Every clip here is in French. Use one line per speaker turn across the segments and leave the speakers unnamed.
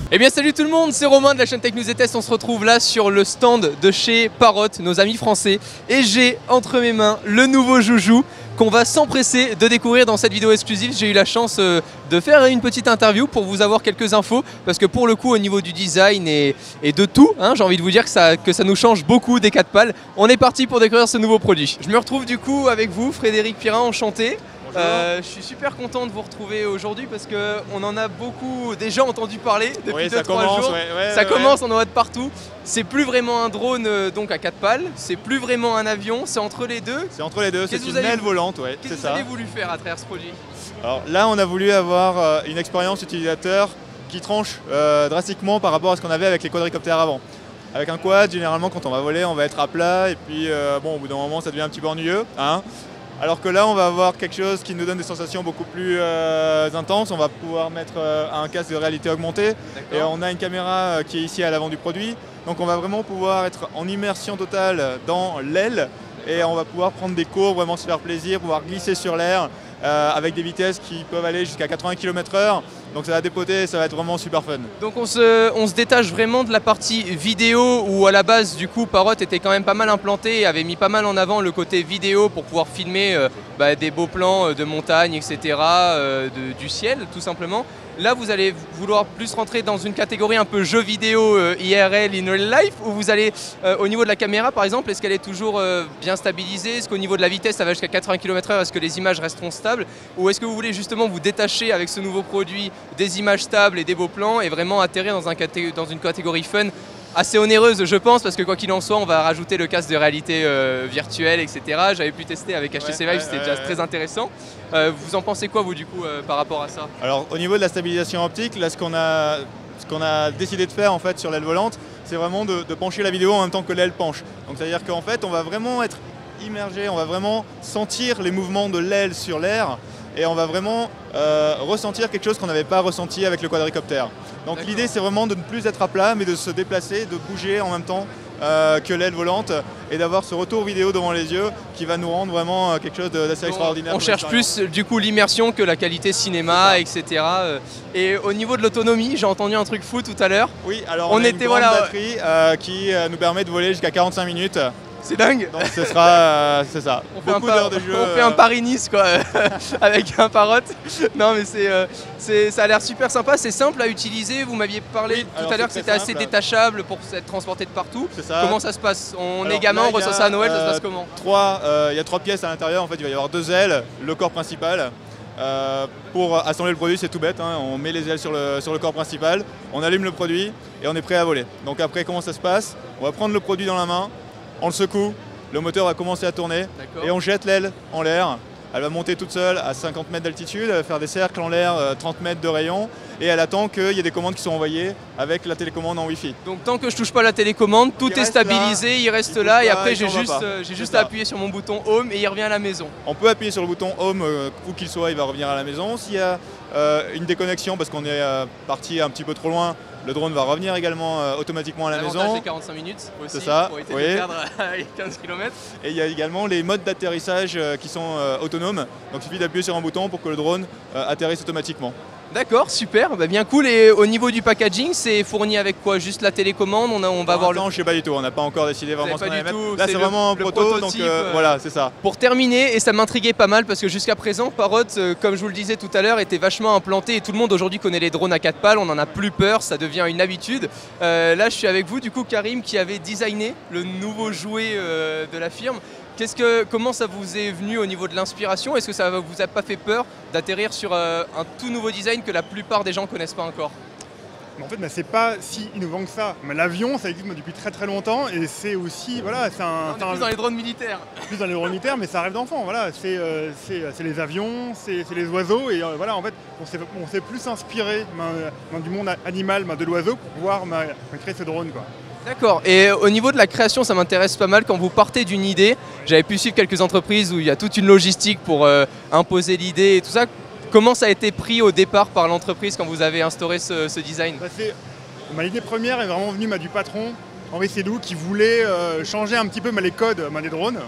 Eh bien salut tout le monde, c'est Romain de la chaîne Tech News et Test. On se retrouve là sur le stand de chez Parrot, nos amis français. Et j'ai entre mes mains le nouveau joujou qu'on va s'empresser de découvrir dans cette vidéo exclusive. J'ai eu la chance de faire une petite interview pour vous avoir quelques infos. Parce que pour le coup au niveau du design et de tout, hein, j'ai envie de vous dire que ça nous change beaucoup des 4 pales. On est parti pour découvrir ce nouveau produit. Je me retrouve du coup avec vous, Frédéric Pirin, enchanté. Je suis super content de vous retrouver aujourd'hui parce qu'on en a beaucoup déjà entendu parler depuis 2-3 jours. Ça commence, on en voit de partout. C'est plus vraiment un drone donc à 4 pales, c'est plus vraiment un avion, c'est entre les deux.
C'est entre les deux, c'est une aile volante, ouais, c'est ça.
Qu'est-ce que vous avez voulu faire à travers ce produit?
Alors là, on a voulu avoir une expérience utilisateur qui tranche drastiquement par rapport à ce qu'on avait avec les quadricoptères avant. Avec un quad, généralement, quand on va voler, on va être à plat et puis bon, au bout d'un moment, ça devient un petit peu ennuyeux. Hein. Alors que là, on va avoir quelque chose qui nous donne des sensations beaucoup plus intenses. On va pouvoir mettre un casque de réalité augmentée et on a une caméra qui est ici à l'avant du produit. Donc on va vraiment pouvoir être en immersion totale dans l'aile et on va pouvoir prendre des courbes, vraiment se faire plaisir, pouvoir glisser sur l'air avec des vitesses qui peuvent aller jusqu'à 80 km/h. Donc ça va dépoter, ça va être vraiment super fun.
Donc on se détache vraiment de la partie vidéo où à la base du coup Parrot était quand même pas mal implanté et avait mis pas mal en avant le côté vidéo pour pouvoir filmer des beaux plans de montagne, etc., du ciel tout simplement. Là vous allez vouloir plus rentrer dans une catégorie un peu jeu vidéo IRL, in real life, où vous allez au niveau de la caméra par exemple, est-ce qu'elle est toujours bien stabilisée? Est-ce qu'au niveau de la vitesse ça va jusqu'à 80 km/h? Est-ce que les images resteront stables? Ou est-ce que vous voulez justement vous détacher avec ce nouveau produit des images stables et des beaux plans et vraiment atterrir dans une catégorie fun assez onéreuse je pense, parce que quoi qu'il en soit on va rajouter le casque de réalité virtuelle, etc. J'avais pu tester avec HTC Vive, c'était déjà très intéressant. Vous en pensez quoi vous du coup par rapport à ça?
Alors au niveau de la stabilisation optique, là ce qu'on a décidé de faire en fait sur l'aile volante, c'est vraiment de pencher la vidéo en même temps que l'aile penche. Donc c'est à dire qu'en fait on va vraiment être immergé, on va vraiment sentir les mouvements de l'aile sur l'air. Et on va vraiment ressentir quelque chose qu'on n'avait pas ressenti avec le quadricoptère. Donc l'idée c'est vraiment de ne plus être à plat mais de se déplacer, de bouger en même temps que l'aile volante et d'avoir ce retour vidéo devant les yeux qui va nous rendre vraiment quelque chose d'assez extraordinaire.
On cherche plus du coup l'immersion que la qualité cinéma, etc. Et au niveau de l'autonomie, j'ai entendu un truc fou tout à l'heure.
Oui, alors on a une grande batterie qui nous permet de voler jusqu'à 45 minutes.
C'est dingue.
Donc ce sera, c'est ça, beaucoup d'heures de jeu.
On fait un Paris-Nice quoi, avec un Parrot. Non mais ça a l'air super sympa, c'est simple à utiliser. Vous m'aviez parlé tout à l'heure que c'était assez détachable pour être transporté de partout. Comment ça se passe? On est gamin, on reçoit ça à Noël, ça se passe comment?
Il y a 3 pièces à l'intérieur, en fait il va y avoir 2 ailes, le corps principal. Pour assembler le produit c'est tout bête, hein. On met les ailes sur le corps principal, on allume le produit et on est prêt à voler. Donc après comment ça se passe? On va prendre le produit dans la main, on le secoue, le moteur va commencer à tourner et on jette l'aile en l'air. Elle va monter toute seule à 50 mètres d'altitude, elle va faire des cercles en l'air, 30 mètres de rayon et elle attend qu'il y ait des commandes qui sont envoyées avec la télécommande en Wi-Fi.
Donc tant que je touche pas la télécommande, tout est stabilisé, il reste là et après j'ai juste à appuyer sur mon bouton Home et il revient à la maison.
On peut appuyer sur le bouton Home, où qu'il soit, il va revenir à la maison. S'il y a une déconnexion parce qu'on est parti un petit peu trop loin, le drone va revenir également automatiquement à la maison.
C'est 45 minutes aussi,
ça,
pour éviter de perdre 15 km.
Et il y a également les modes d'atterrissage qui sont autonomes. Donc il suffit d'appuyer sur un bouton pour que le drone atterrisse automatiquement.
D'accord, super, bien cool. Et au niveau du packaging, c'est fourni avec quoi? Juste la télécommande? On va voir
je sais pas du tout, on n'a pas encore décidé vraiment ce qu'on allait mettre. Là c'est vraiment un proto, donc voilà, c'est ça.
Pour terminer, et ça m'intriguait pas mal parce que jusqu'à présent, Parrot, comme je vous le disais tout à l'heure, était vachement implanté et tout le monde aujourd'hui connaît les drones à 4 pales, on n'en a plus peur, ça devient une habitude. Là je suis avec vous du coup Karim qui avait designé le nouveau jouet de la firme. Comment ça vous est venu au niveau de l'inspiration? Est-ce que ça ne vous a pas fait peur d'atterrir sur un tout nouveau design que la plupart des gens ne connaissent pas encore?
En fait, c'est pas si innovant que ça. L'avion, ça existe depuis très très longtemps et c'est aussi, voilà, c'est un...
On est plus dans les drones militaires.
Plus dans les drones militaires, mais ça rêve d'enfant, voilà. C'est les avions, c'est les oiseaux et voilà, en fait, on s'est plus inspiré du monde animal, de l'oiseau pour pouvoir créer ce drone, quoi.
D'accord, et au niveau de la création, ça m'intéresse pas mal. Quand vous partez d'une idée, j'avais pu suivre quelques entreprises où il y a toute une logistique pour imposer l'idée et tout ça. Comment ça a été pris au départ par l'entreprise quand vous avez instauré ce design?
L'idée première est vraiment venue du patron, Henri Sédou, qui voulait changer un petit peu les codes des drones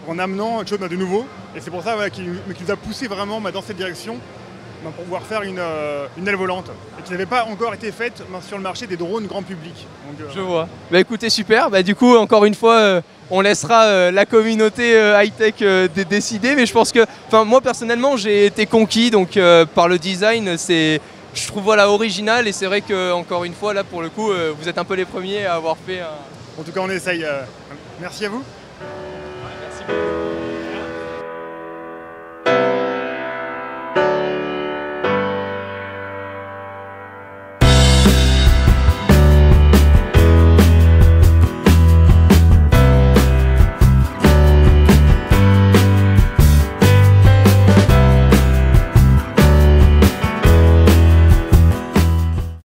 en amenant quelque chose de nouveau. Et c'est pour ça qu'il nous a poussé vraiment dans cette direction pour pouvoir faire une aile volante et qui n'avait pas encore été faite sur le marché des drones grand public. Donc,
Je vois. Bah écoutez, super. Bah du coup, encore une fois, on laissera la communauté high-tech décider. Mais je pense que, moi personnellement, j'ai été conquis donc par le design. Je trouve voilà original et c'est vrai que encore une fois là pour le coup, vous êtes un peu les premiers à avoir fait un.
En tout cas, on essaye. Merci à vous.
Merci beaucoup.